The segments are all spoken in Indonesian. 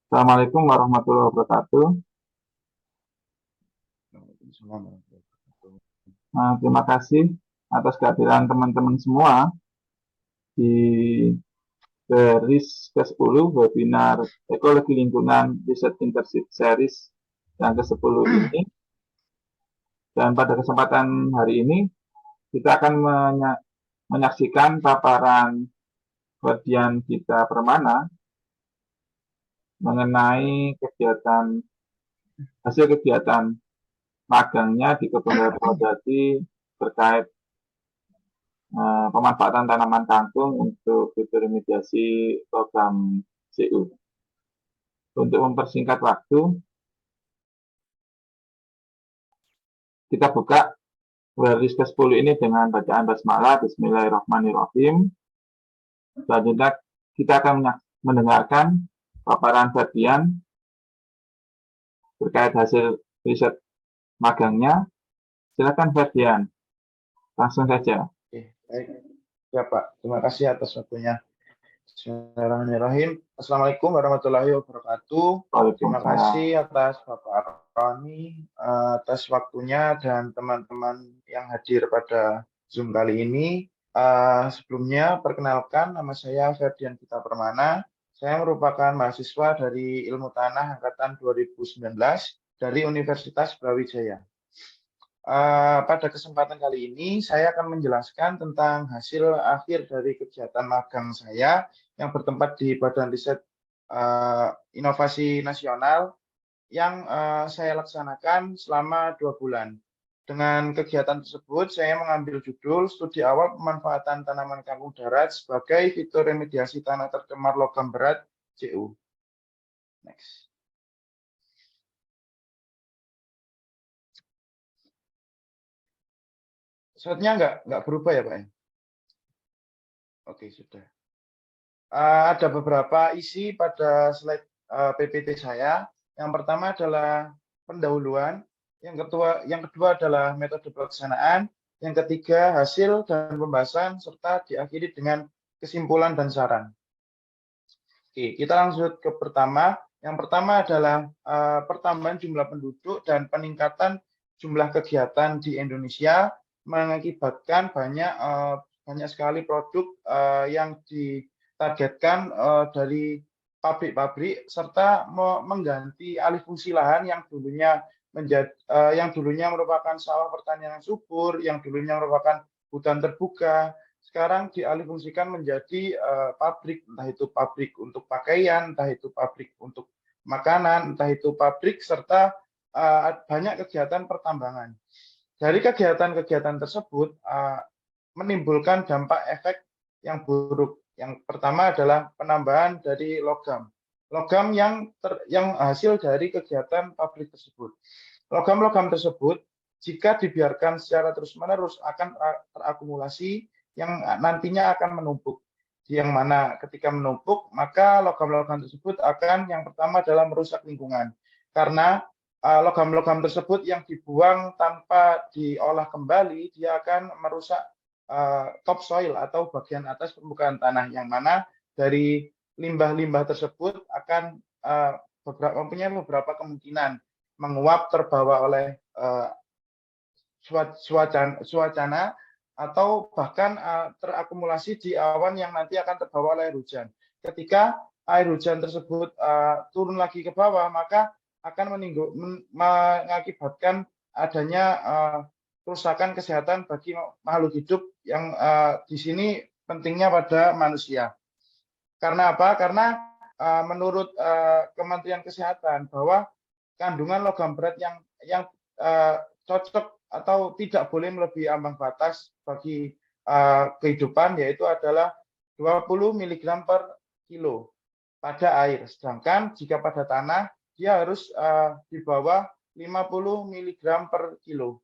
Assalamualaikum warahmatullahi wabarakatuh. Terima kasih atas kehadiran teman-teman semua di series ke-10 webinar Ekologi Lingkungan Riset Internship Series yang ke-10 ini. Dan pada kesempatan hari ini kita akan menyaksikan paparan Ferdian Gita Permana mengenai hasil kegiatan magangnya di Kebun Raya Purwodadi terkait pemanfaatan tanaman kangkung untuk fitoremediasi logam Cu. Untuk mempersingkat waktu, kita buka webinar ke-10 ini dengan bacaan basmalah. Bismillahirrahmanirrahim. Selanjutnya kita akan mendengarkan paparan Ferdian terkait hasil riset magangnya. Silakan Ferdian, langsung saja. Oke, baik. Ya Pak, terima kasih atas waktunya. Bismillahirrahmanirrahim. Assalamualaikum warahmatullahi wabarakatuh. Terima kasih atas Bapak Roni atas waktunya dan teman-teman yang hadir pada Zoom kali ini. Sebelumnya, perkenalkan nama saya Ferdian Gita Permana. Saya merupakan mahasiswa dari Ilmu Tanah Angkatan 2019 dari Universitas Brawijaya. Pada kesempatan kali ini, saya akan menjelaskan tentang hasil akhir dari kegiatan magang saya yang bertempat di Badan Riset Inovasi Nasional yang saya laksanakan selama 2 bulan. Dengan kegiatan tersebut, saya mengambil judul Studi Awal Pemanfaatan Tanaman Kangkung Darat sebagai Fitoremediasi Tanah Tercemar Logam Berat Cu. Next. Slide-nya nggak berubah ya Pak? Oke, sudah. Ada beberapa isi pada slide PPT saya. Yang pertama adalah pendahuluan, yang kedua adalah metode pelaksanaan, yang ketiga hasil dan pembahasan, serta diakhiri dengan kesimpulan dan saran. Oke, kita langsung ke pertama. Yang pertama adalah pertambahan jumlah penduduk dan peningkatan jumlah kegiatan di Indonesia mengakibatkan banyak sekali produk yang ditargetkan dari pabrik-pabrik serta mengganti alih fungsi lahan yang dulunya merupakan sawah pertanian yang subur, yang dulunya merupakan hutan terbuka, sekarang dialihfungsikan menjadi pabrik, entah itu pabrik untuk pakaian, entah itu pabrik untuk makanan, entah itu pabrik serta banyak kegiatan pertambangan. Dari kegiatan-kegiatan tersebut menimbulkan dampak efek yang buruk. Yang pertama adalah penambahan dari logam yang hasil dari kegiatan pabrik tersebut. Logam-logam tersebut jika dibiarkan secara terus-menerus akan terakumulasi yang nantinya akan menumpuk. Yang mana ketika menumpuk, maka logam-logam tersebut akan yang pertama adalah merusak lingkungan. Karena logam-logam tersebut yang dibuang tanpa diolah kembali, dia akan merusak topsoil atau bagian atas permukaan tanah, yang mana dari limbah-limbah tersebut akan mempunyai beberapa kemungkinan menguap terbawa oleh suacana atau bahkan terakumulasi di awan yang nanti akan terbawa oleh air hujan. Ketika air hujan tersebut turun lagi ke bawah, maka akan mengakibatkan adanya kerusakan kesehatan bagi makhluk hidup yang di sini pentingnya pada manusia. Karena apa? Karena menurut Kementerian Kesehatan bahwa kandungan logam berat yang cocok atau tidak boleh melebihi ambang batas bagi kehidupan, yaitu adalah 20 mg per kilo pada air. Sedangkan jika pada tanah, dia harus di bawah 50 mg per kilo.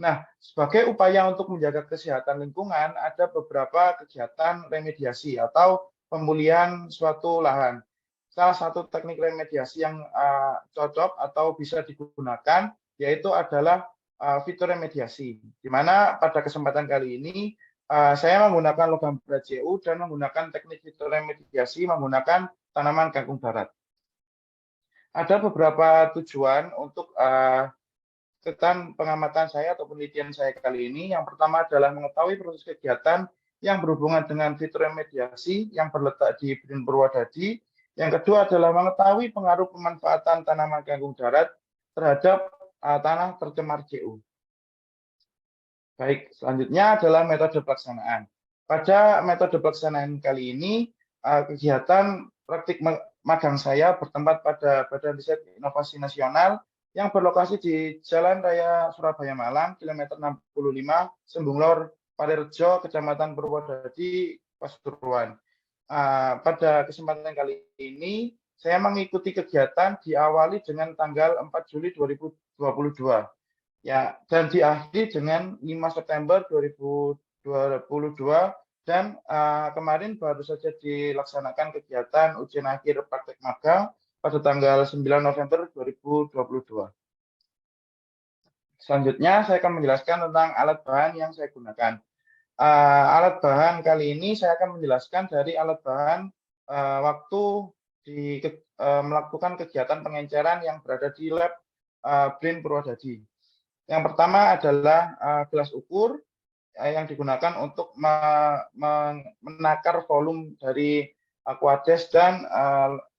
Nah, sebagai upaya untuk menjaga kesehatan lingkungan, ada beberapa kegiatan remediasi atau pemulihan suatu lahan. Salah satu teknik remediasi yang cocok atau bisa digunakan yaitu adalah fitoremediasi, di mana pada kesempatan kali ini saya menggunakan logam berat Cu dan menggunakan teknik fitoremediasi menggunakan tanaman kangkung darat. ada beberapa tujuan untuk kegiatan pengamatan saya atau penelitian saya kali ini. Yang pertama adalah mengetahui proses kegiatan yang berhubungan dengan fitur remediasi yang terletak di BRIN Purwodadi. Yang kedua adalah mengetahui pengaruh pemanfaatan tanaman kangkung darat terhadap tanah tercemar GU. Baik, selanjutnya adalah metode pelaksanaan. Pada metode pelaksanaan kali ini, kegiatan praktik magang saya bertempat pada Badan Riset Inovasi Nasional yang berlokasi di Jalan Raya Surabaya Malang, kilometer 65, Sembung Lor, Palirejo, Kecamatan Purwodadi, Pasuruan. Pada kesempatan kali ini, saya mengikuti kegiatan diawali dengan tanggal 4 Juli 2022. Ya, dan diakhiri dengan 5 September 2022 dan kemarin baru saja dilaksanakan kegiatan ujian akhir praktek magang pada tanggal 9 November 2022. Selanjutnya saya akan menjelaskan tentang alat bahan yang saya gunakan. Alat bahan kali ini saya akan menjelaskan dari alat bahan waktu melakukan kegiatan pengenceran yang berada di lab BRIN Purwodadi. Yang pertama adalah gelas ukur yang digunakan untuk menakar volume dari aquades dan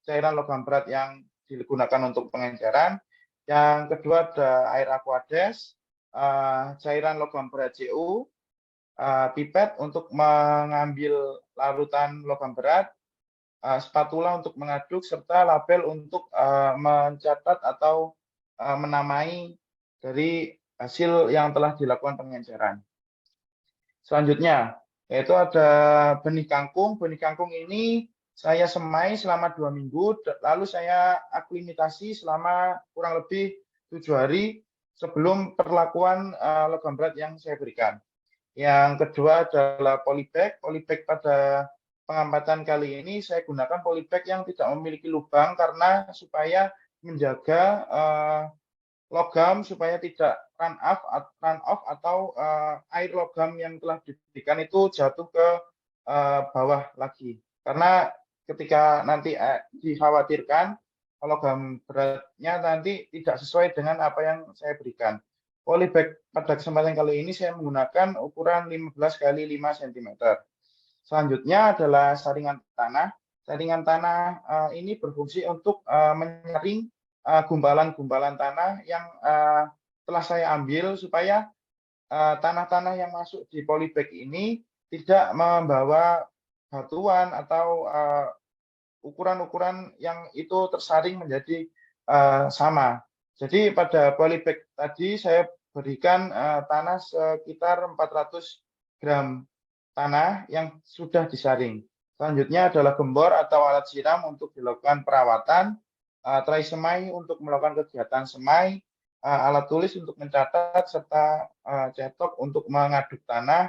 cairan logam berat yang digunakan untuk pengenceran. Yang kedua ada air aquades, cairan logam berat CU, pipet untuk mengambil larutan logam berat, spatula untuk mengaduk, serta label untuk mencatat atau menamai dari hasil yang telah dilakukan pengenceran. Selanjutnya, yaitu ada benih kangkung. Benih kangkung ini saya semai selama 2 minggu, lalu saya aklimatasi selama kurang lebih 7 hari sebelum perlakuan logam berat yang saya berikan. Yang kedua adalah polybag. Polybag pada pengamatan kali ini saya gunakan polybag yang tidak memiliki lubang karena supaya menjaga logam supaya tidak run off atau air logam yang telah diberikan itu jatuh ke bawah lagi. Karena ketika nanti dikhawatirkan logam beratnya nanti tidak sesuai dengan apa yang saya berikan. Polybag pada kesempatan kali ini saya menggunakan ukuran 15 kali 5 cm. Selanjutnya adalah saringan tanah. Saringan tanah ini berfungsi untuk menyaring gumpalan-gumpalan tanah yang telah saya ambil supaya tanah-tanah yang masuk di polybag ini tidak membawa batuan atau ukuran-ukuran yang itu tersaring menjadi sama. Jadi pada polybag tadi saya berikan tanah sekitar 400 gram tanah yang sudah disaring. Selanjutnya adalah gembor atau alat siram untuk dilakukan perawatan, tray semai untuk melakukan kegiatan semai, alat tulis untuk mencatat, serta cetok untuk mengaduk tanah,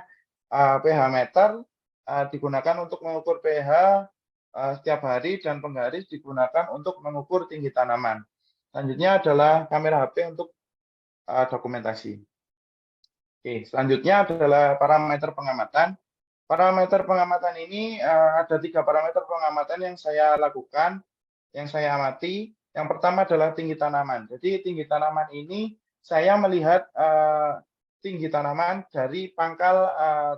pH meter digunakan untuk mengukur pH setiap hari, dan penggaris digunakan untuk mengukur tinggi tanaman. Selanjutnya adalah kamera HP untuk dokumentasi. Oke, selanjutnya adalah parameter pengamatan. Parameter pengamatan ini ada 3 parameter pengamatan yang saya lakukan, yang saya amati. Yang pertama adalah tinggi tanaman. Jadi tinggi tanaman ini saya melihat tinggi tanaman dari pangkal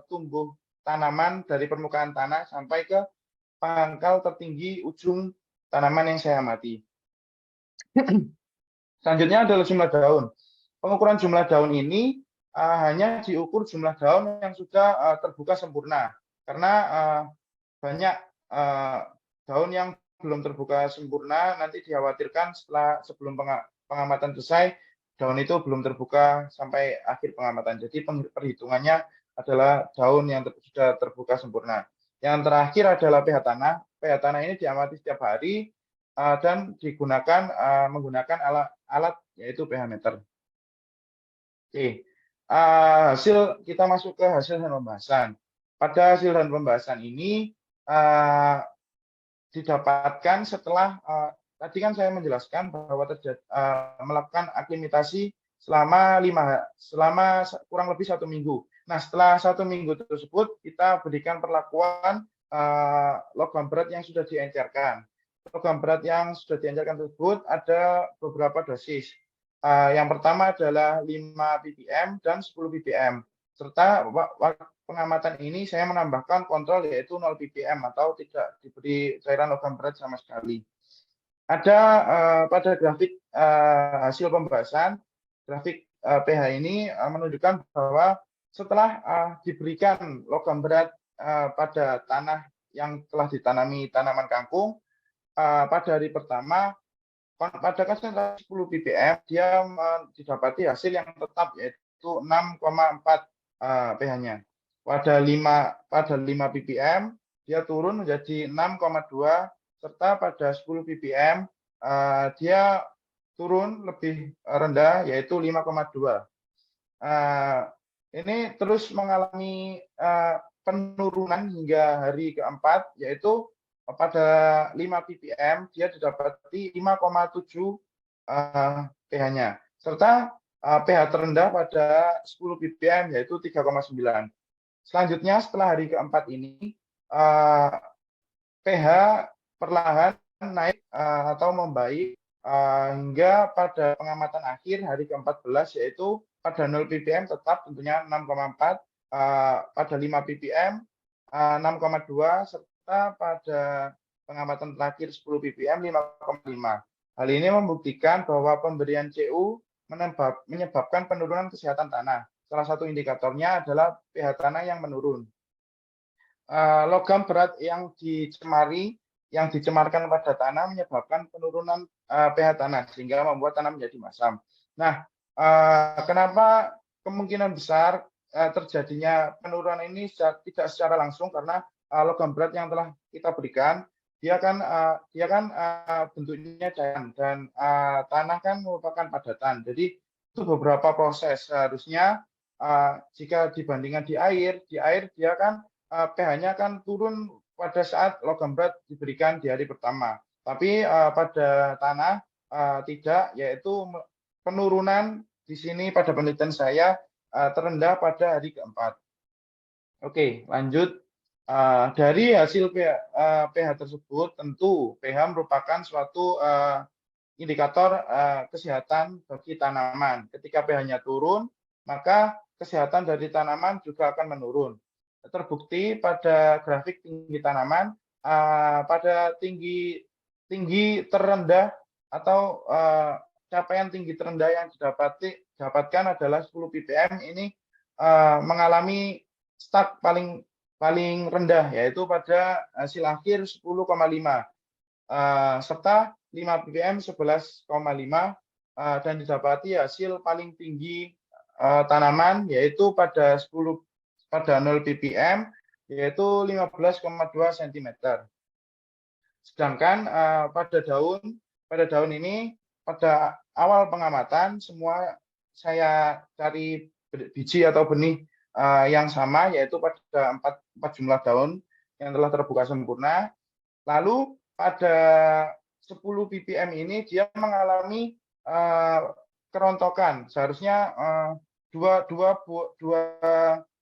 tumbuh tanaman dari permukaan tanah sampai ke pangkal tertinggi ujung tanaman yang saya amati. Selanjutnya adalah jumlah daun. Pengukuran jumlah daun ini hanya diukur jumlah daun yang sudah terbuka sempurna. Karena banyak daun yang belum terbuka sempurna, nanti dikhawatirkan sebelum pengamatan selesai, daun itu belum terbuka sampai akhir pengamatan. Jadi perhitungannya adalah daun yang sudah terbuka sempurna. Yang terakhir adalah pH tanah. pH tanah ini diamati setiap hari dan digunakan menggunakan alat yaitu pH meter. Oke, hasil kita masuk ke hasil dan pembahasan. Pada hasil dan pembahasan ini didapatkan setelah tadi kan saya menjelaskan bahwa melakukan aklimatasi selama kurang lebih 1 minggu. Nah, setelah 1 minggu tersebut kita berikan perlakuan logam berat yang sudah diencerkan. logam berat yang sudah diencerkan tersebut ada beberapa dosis. Yang pertama adalah 5 ppm dan 10 ppm. Serta pengamatan ini saya menambahkan kontrol yaitu 0 ppm atau tidak diberi cairan logam berat sama sekali. Ada pada grafik hasil pembahasan, grafik pH ini menunjukkan bahwa setelah diberikan logam berat pada tanah yang telah ditanami tanaman kangkung, pada hari pertama pada konsentrasi 10 ppm dia didapati hasil yang tetap yaitu 6,4 pH-nya. Pada 5 ppm dia turun menjadi 6,2 serta pada 10 ppm dia turun lebih rendah yaitu 5,2. Ini terus mengalami penurunan hingga hari keempat yaitu pada 5 ppm dia didapati 5,7 pH-nya. Serta pH terendah pada 10 ppm yaitu 3,9. Selanjutnya setelah hari keempat ini pH perlahan naik atau membaik hingga pada pengamatan akhir hari ke-14 yaitu pada 0 ppm tetap tentunya 6,4, pada 5 ppm 6,2 serta pada pengamatan terakhir 10 ppm 5,5. Hal ini membuktikan bahwa pemberian CU menyebabkan penurunan kesehatan tanah. Salah satu indikatornya adalah pH tanah yang menurun. Logam berat yang dicemarkan pada tanah menyebabkan penurunan pH tanah sehingga membuat tanah menjadi masam. Nah, kenapa kemungkinan besar terjadinya penurunan ini tidak secara langsung karena logam berat yang telah kita berikan dia kan bentuknya cairan dan tanah kan merupakan padatan. Jadi itu beberapa proses. Seharusnya jika dibandingkan di air dia kan pH-nya kan turun pada saat logam berat diberikan di hari pertama. Tapi pada tanah tidak, yaitu penurunan di sini pada penelitian saya terendah pada hari keempat. Oke, lanjut. Dari hasil pH tersebut, tentu pH merupakan suatu indikator kesehatan bagi tanaman. Ketika pH-nya turun, maka kesehatan dari tanaman juga akan menurun. Terbukti pada grafik tinggi tanaman, pada tinggi terendah atau capaian tinggi terendah yang didapatkan adalah 10 ppm ini mengalami start paling rendah yaitu pada hasil akhir 10,5 serta 5 ppm 11,5 dan didapati hasil paling tinggi tanaman yaitu pada 0 ppm yaitu 15,2 cm. Sedangkan pada daun ini pada awal pengamatan semua saya cari biji atau benih yang sama yaitu pada 4 jumlah daun yang telah terbuka sempurna. Lalu pada 10 ppm ini dia mengalami kerontokan. Seharusnya dua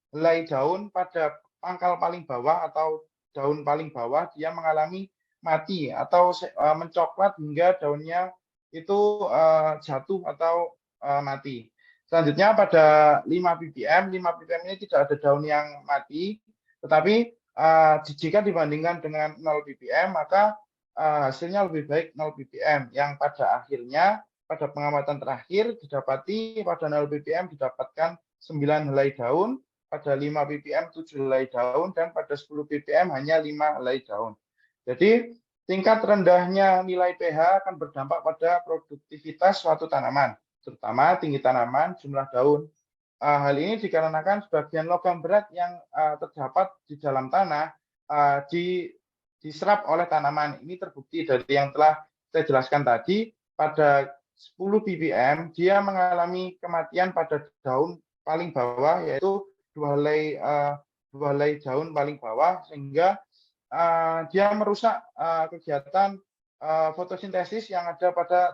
helai daun pada pangkal paling bawah atau daun paling bawah dia mengalami mati atau mencoklat hingga daunnya itu jatuh atau mati. Selanjutnya pada 5 ppm ini tidak ada daun yang mati, tetapi jika dibandingkan dengan 0 ppm maka hasilnya lebih baik 0 ppm yang pada akhirnya pada pengamatan terakhir didapati pada 0 ppm didapatkan 9 helai daun, pada 5 ppm 7 helai daun, dan pada 10 ppm hanya 5 helai daun. Jadi tingkat rendahnya nilai pH akan berdampak pada produktivitas suatu tanaman, terutama tinggi tanaman, jumlah daun. Hal ini dikarenakan sebagian logam berat yang terdapat di dalam tanah diserap oleh tanaman. Ini terbukti dari yang telah saya jelaskan tadi, pada 10 ppm dia mengalami kematian pada daun paling bawah, yaitu 2 helai daun paling bawah, sehingga dia merusak kegiatan fotosintesis yang ada pada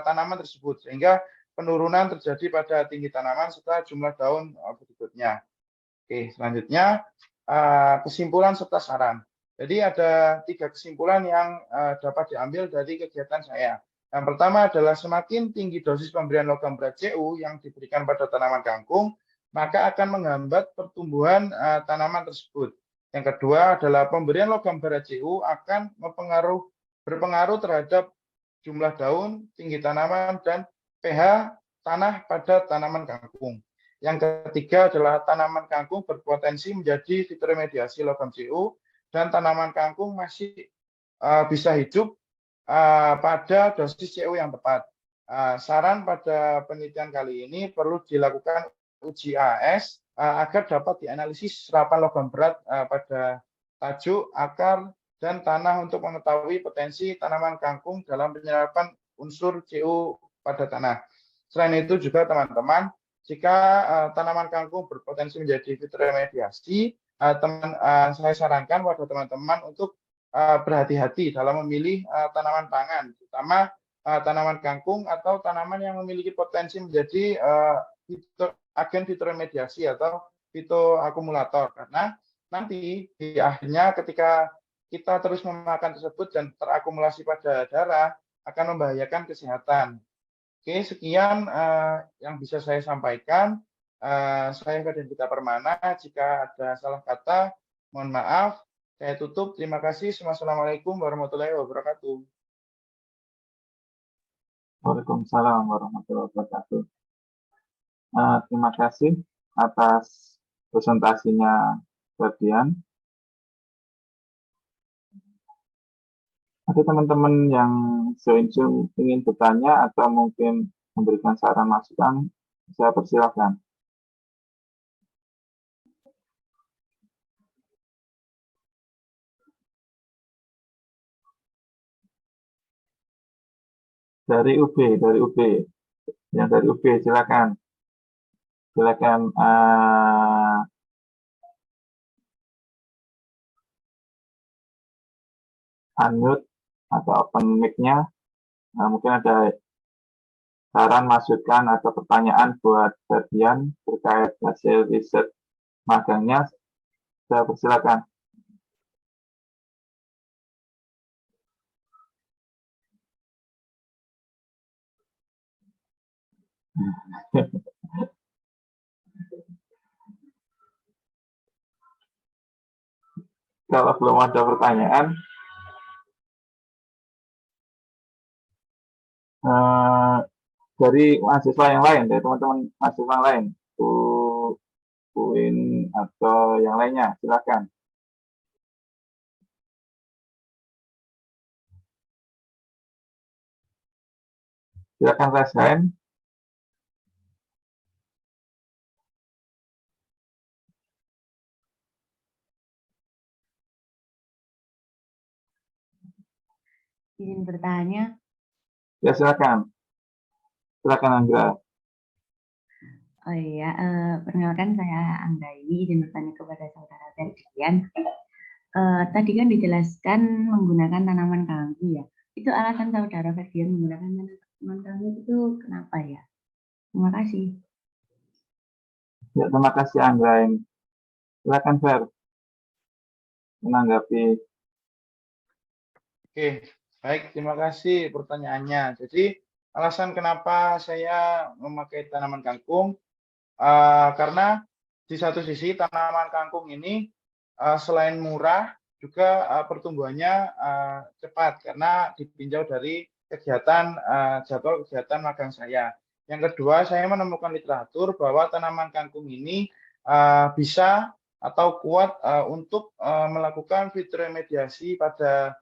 tanaman tersebut, sehingga penurunan terjadi pada tinggi tanaman serta jumlah daun berikutnya. Oke, selanjutnya kesimpulan serta saran. Jadi ada 3 kesimpulan yang dapat diambil dari kegiatan saya. Yang pertama adalah semakin tinggi dosis pemberian logam berat Cu yang diberikan pada tanaman kangkung, maka akan menghambat pertumbuhan tanaman tersebut. Yang kedua adalah pemberian logam berat Cu akan berpengaruh terhadap jumlah daun, tinggi tanaman, dan pH tanah pada tanaman kangkung. Yang ketiga adalah tanaman kangkung berpotensi menjadi fitromediasi logam Cu, dan tanaman kangkung masih bisa hidup pada dosis CO yang tepat. Saran pada penelitian kali ini perlu dilakukan uji AS agar dapat dianalisis serapan logam berat pada tajuk, akar, dan tanah untuk mengetahui potensi tanaman kangkung dalam penyerapan unsur CO pada tanah. Selain itu juga teman-teman, jika tanaman kangkung berpotensi menjadi fitromediasi, saya sarankan pada teman-teman untuk berhati-hati dalam memilih tanaman pangan, terutama tanaman kangkung atau tanaman yang memiliki potensi menjadi agen fitromediasi atau fitoakumulator, karena nanti di akhirnya ketika kita terus memakan tersebut dan terakumulasi pada darah akan membahayakan kesehatan. Oke, sekian yang bisa saya sampaikan. Saya Ferdian Pita Permana. Jika ada salah kata, mohon maaf. Saya tutup. Terima kasih. Wassalamualaikum warahmatullahi wabarakatuh. Waalaikumsalam warahmatullahi wabarakatuh. Terima kasih atas presentasinya, Ferdian. Ada teman-teman yang ingin bertanya atau mungkin memberikan saran masukan, saya persilakan. Dari UB, yang dari UB silakan. Unmute atau open mic-nya. Mungkin ada saran, masukan, atau pertanyaan buat Ferdian terkait hasil riset magangnya. Saya persilakan. Kalau belum ada pertanyaan, dari mahasiswa yang lain, dari teman-teman mahasiswa yang lain, UIN atau yang lainnya, silakan. Silakan raise hand. Izin bertanya. Ya, silakan. Silakan, Angga. Oh iya, perkenalkan saya Angga ini, izin bertanya kepada saudara Ferdian. Tadi kan dijelaskan menggunakan tanaman kangkung ya. Itu alasan saudara Ferdian menggunakan tanaman kangkung itu kenapa ya? Terima kasih. Ya, terima kasih Angga. Silakan Fer menanggapi. Oke, baik. Terima kasih pertanyaannya. Jadi alasan kenapa saya memakai tanaman kangkung, karena di satu sisi tanaman kangkung ini selain murah juga pertumbuhannya cepat karena ditinjau dari jadwal kegiatan magang saya. Yang kedua, saya menemukan literatur bahwa tanaman kangkung ini bisa atau kuat untuk melakukan fitromediasi pada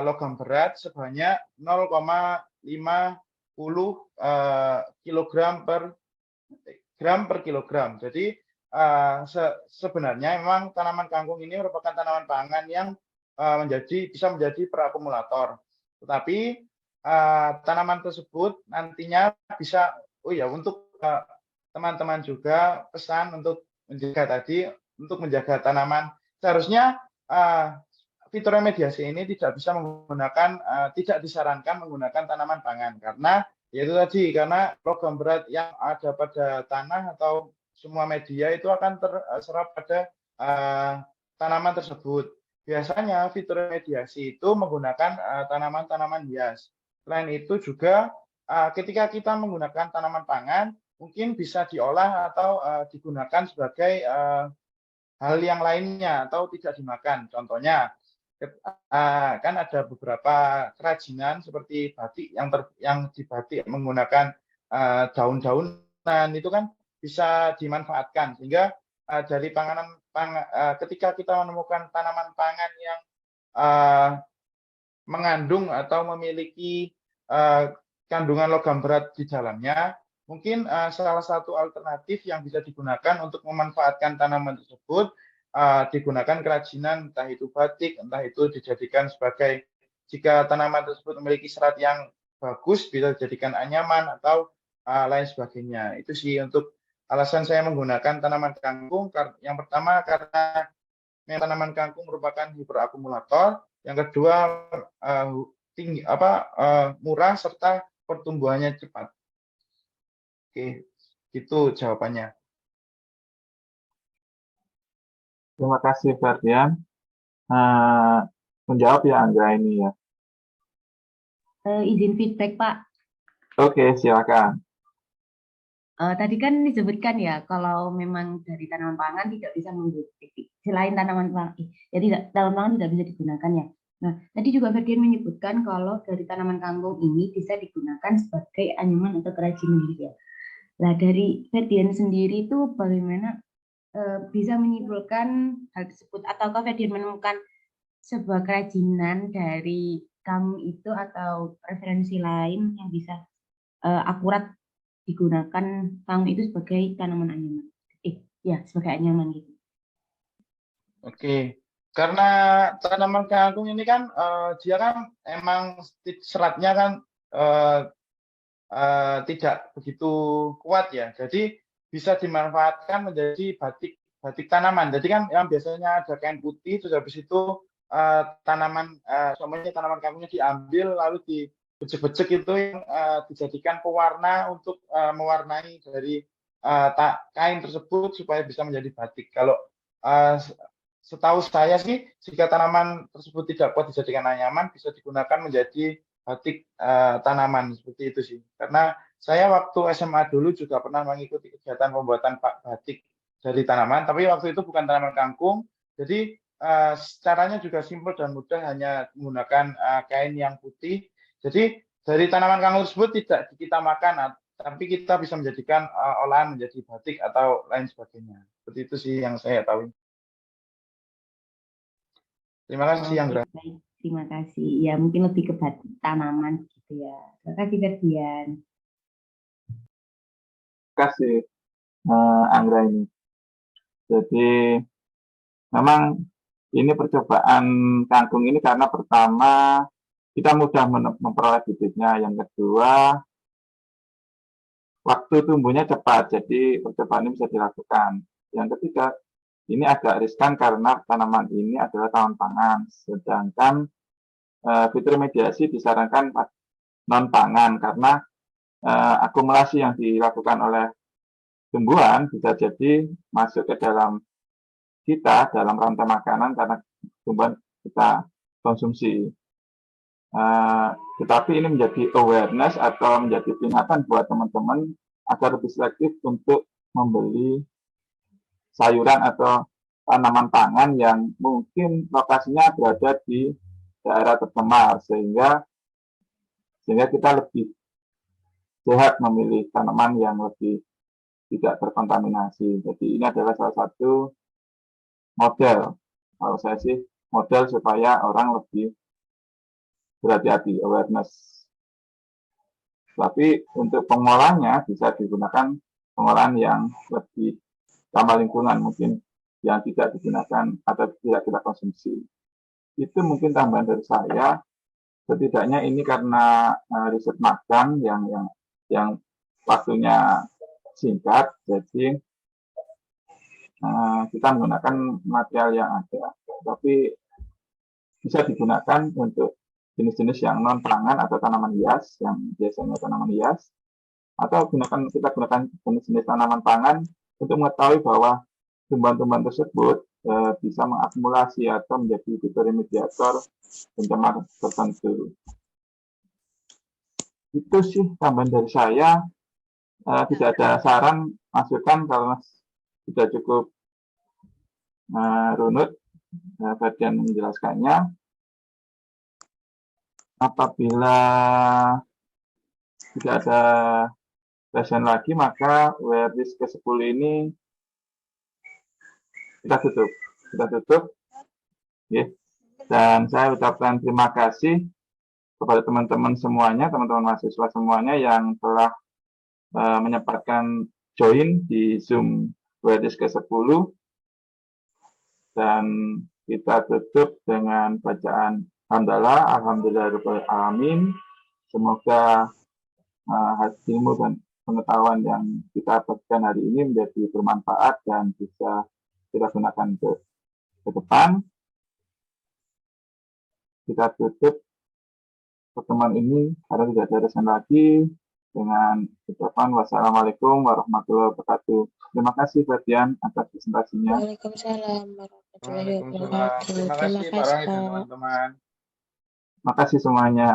logam berat sebanyak 0,50 kilogram per kilogram. Jadi sebenarnya memang tanaman kangkung ini merupakan tanaman pangan yang bisa menjadi perakumulator. Tetapi tanaman tersebut nantinya bisa, untuk teman-teman juga pesan untuk menjaga tanaman. Seharusnya fitromediasi ini tidak disarankan menggunakan tanaman pangan karena yaitu tadi, karena logam berat yang ada pada tanah atau semua media itu akan terserap pada tanaman tersebut. biasanya fitur mediasi itu menggunakan tanaman-tanaman hias. Selain itu juga ketika kita menggunakan tanaman pangan, mungkin bisa diolah atau digunakan sebagai hal yang lainnya atau tidak dimakan. Contohnya, kan ada beberapa kerajinan seperti batik yang dibatik menggunakan daun-daunan itu kan bisa dimanfaatkan sehingga dari ketika kita menemukan tanaman pangan yang mengandung atau memiliki kandungan logam berat di dalamnya, mungkin salah satu alternatif yang bisa digunakan untuk memanfaatkan tanaman tersebut digunakan kerajinan, entah itu batik, entah itu dijadikan sebagai, jika tanaman tersebut memiliki serat yang bagus, bisa dijadikan anyaman atau lain sebagainya. Itu sih untuk alasan saya menggunakan tanaman kangkung. Yang pertama karena tanaman kangkung merupakan hiperakumulator, yang kedua tinggi murah serta pertumbuhannya cepat. Oke, itu jawabannya. Terima kasih Ferdian. Menjawab ya Angga ini ya. Izin feedback Pak. Oke, silakan. Tadi kan disebutkan ya kalau memang dari tanaman pangan tidak bisa selain tanaman pangan, ya tanaman pangan tidak bisa digunakan ya. Nah, tadi juga Ferdian menyebutkan kalau dari tanaman kangkung ini bisa digunakan sebagai anyaman atau kerajinan gitu ya. Nah, dari Ferdian sendiri itu bagaimana bisa menyimpulkan hal tersebut, ataukah Ferdian menemukan sebuah kerajinan dari kangkung itu atau referensi lain yang bisa akurat digunakan kangkung itu sebagai tanaman anyaman? Sebagai anyaman gitu. Oke, karena tanaman kangkung ini kan dia kan emang seratnya kan tidak begitu kuat ya, jadi bisa dimanfaatkan menjadi batik tanaman. Jadi kan yang biasanya ada kain putih, terus habis itu tanaman kangkungnya diambil lalu dibecek-becek itu yang dijadikan pewarna untuk mewarnai dari kain tersebut supaya bisa menjadi batik. Kalau setahu saya sih, jika tanaman tersebut tidak kuat dijadikan anyaman, bisa digunakan menjadi batik tanaman, seperti itu sih. Karena saya waktu SMA dulu juga pernah mengikuti kegiatan pembuatan batik dari tanaman, tapi waktu itu bukan tanaman kangkung, jadi caranya juga simpel dan mudah, hanya menggunakan kain yang putih. Jadi dari tanaman kangkung tersebut tidak kita makan, tapi kita bisa menjadikan olahan menjadi batik atau lain sebagainya. Seperti itu sih yang saya tahu. Terima kasih, Anggra. Baik, terima kasih. Ya, mungkin lebih ke batik tanaman gitu ya. Terima kasih, Ferdian. Terima kasih Anggra ini. Jadi memang ini percobaan kangkung ini karena pertama kita mudah memperoleh bibitnya, yang kedua waktu tumbuhnya cepat, jadi percobaan ini bisa dilakukan. Yang ketiga, ini agak riskan karena tanaman ini adalah tanaman pangan, sedangkan fitur mediasi disarankan non pangan karena akumulasi yang dilakukan oleh tumbuhan bisa jadi masuk ke dalam kita dalam rantai makanan karena tumbuhan kita konsumsi. Tetapi ini menjadi awareness atau menjadi peringatan buat teman-teman agar lebih selektif untuk membeli sayuran atau tanaman pangan yang mungkin lokasinya berada di daerah tercemar, sehingga kita lebih sehat memilih tanaman yang lebih tidak terkontaminasi. Jadi ini adalah salah satu model, kalau saya sih model supaya orang lebih berhati-hati, awareness. Tapi untuk pengolahnya bisa digunakan pengolahan yang lebih ramah lingkungan, mungkin yang tidak digunakan atau tidak kita konsumsi. Itu mungkin tambahan dari saya. Setidaknya ini karena riset magang yang waktunya singkat, jadi kita menggunakan material yang ada, tapi bisa digunakan untuk jenis-jenis yang non pangan atau tanaman hias, yang biasanya tanaman hias, atau kita gunakan jenis-jenis tanaman pangan untuk mengetahui bahwa tumbuhan-tumbuhan tersebut bisa mengakumulasi atau menjadi fitur mediator pencemar tertentu. Itu sih tambahan dari saya. Tidak ada saran, masukan kalau sudah cukup runut bagian menjelaskannya. Apabila tidak ada present lagi, maka WRDIS ke-10 ini kita tutup. Okay. Dan saya ucapkan terima kasih kepada teman-teman semuanya, teman-teman mahasiswa semuanya yang telah menyempatkan join di Zoom WRDIS ke-10. Dan kita tutup dengan bacaan hamdalah, alhamdulillahirabbil alamin. Semoga ilmu dan pengetahuan yang kita dapatkan hari ini menjadi bermanfaat dan bisa kita gunakan ke depan. Kita tutup pertemuan ini karena tidak ada alasan lagi dengan ucapan wassalamualaikum warahmatullahi wabarakatuh. Terima kasih Fadian atas presentasinya. Waalaikumsalam warahmatullahi Waalaikumsalam. wabarakatuh. Terima kasih Pak Rai dan teman-teman. Terima kasih semuanya.